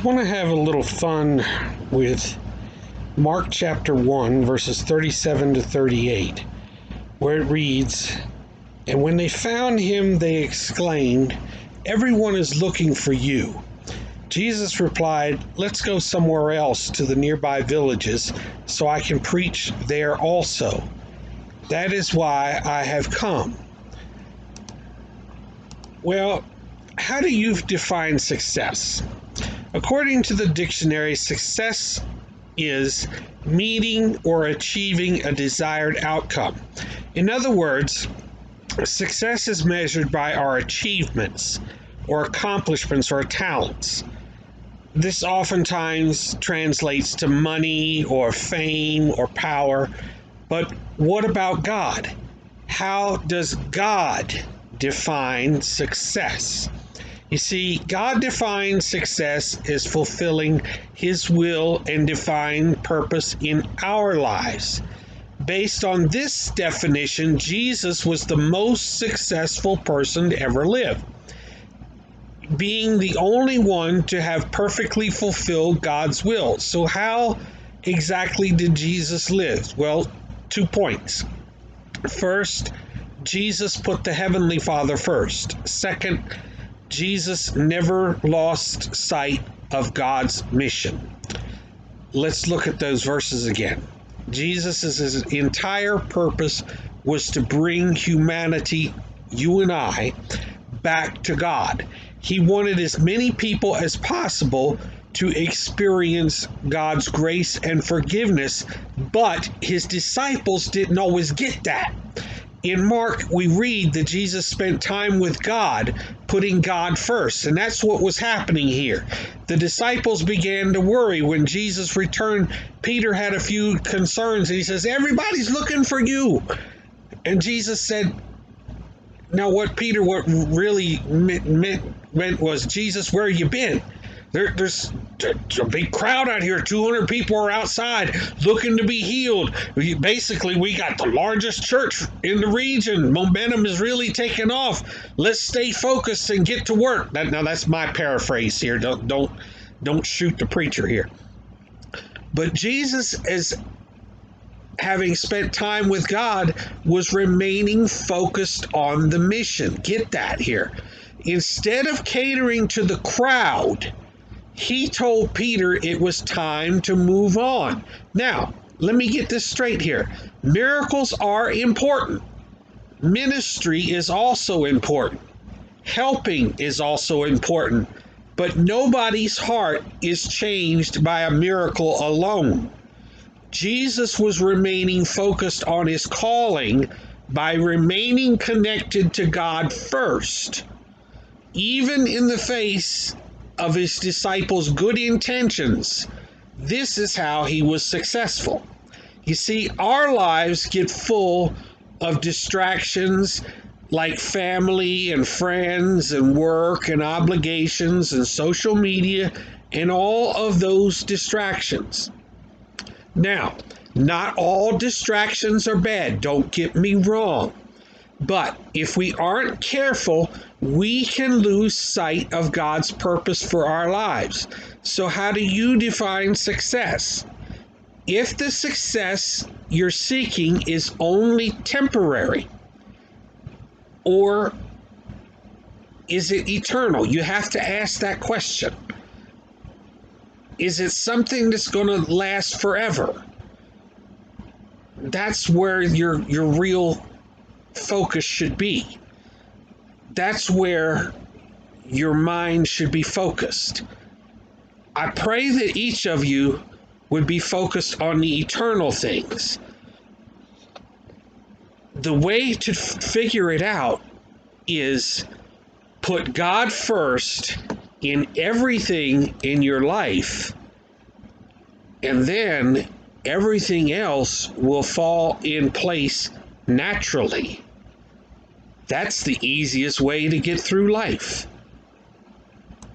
want to have a little fun with Mark chapter 1, verses 37 to 38, where it reads, "And when they found him, they exclaimed, 'Everyone is looking for you.' Jesus replied, 'Let's go somewhere else to the nearby villages so I can preach there also. That is why I have come.'" Well, how do you define success? According to the dictionary, success is meeting or achieving a desired outcome. In other words, success is measured by our achievements or accomplishments or talents. This oftentimes translates to money or fame or power. But what about God? How does God define success? You see, God defines success as fulfilling His will and divine purpose in our lives. Based on this definition, Jesus was the most successful person to ever live, being the only one to have perfectly fulfilled God's will. So how exactly did Jesus live? Well, 2 points. First, Jesus put the Heavenly Father first. Second, Jesus never lost sight of God's mission. Let's look at those verses again. Jesus' entire purpose was to bring humanity, you and I, back to God. He wanted as many people as possible to experience God's grace and forgiveness, but his disciples didn't always get that. In Mark, we read that Jesus spent time with God, putting God first, and that's what was happening here. The disciples began to worry when Jesus returned. Peter had a few concerns, and he says, "Everybody's looking for you." And Jesus said, now what really meant was, "Jesus, where you been? There's a big crowd out here. 200 people are outside looking to be healed. Basically, we got the largest church in the region. Momentum is really taking off. Let's stay focused and get to work." Now that's my paraphrase here. Don't shoot the preacher here. But Jesus, as having spent time with God, was remaining focused on the mission. Get that here. Instead of catering to the crowd, he told Peter it was time to move on. Now, let me get this straight here. Miracles are important. Ministry is also important. Helping is also important. But nobody's heart is changed by a miracle alone. Jesus was remaining focused on his calling by remaining connected to God first, even in the face of his disciples' good intentions. This is how he was successful. You see, our lives get full of distractions like family and friends and work and obligations and social media and all of those distractions. Now, not all distractions are bad, don't get me wrong. But if we aren't careful, we can lose sight of God's purpose for our lives. So how do you define success? If the success you're seeking is only temporary, or is it eternal? You have to ask that question. Is it something that's going to last forever? That's where your real focus should be. That's where your mind should be focused. I pray that each of you would be focused on the eternal things. The way to figure it out is put God first in everything in your life, and then everything else will fall in place naturally. That's the easiest way to get through life.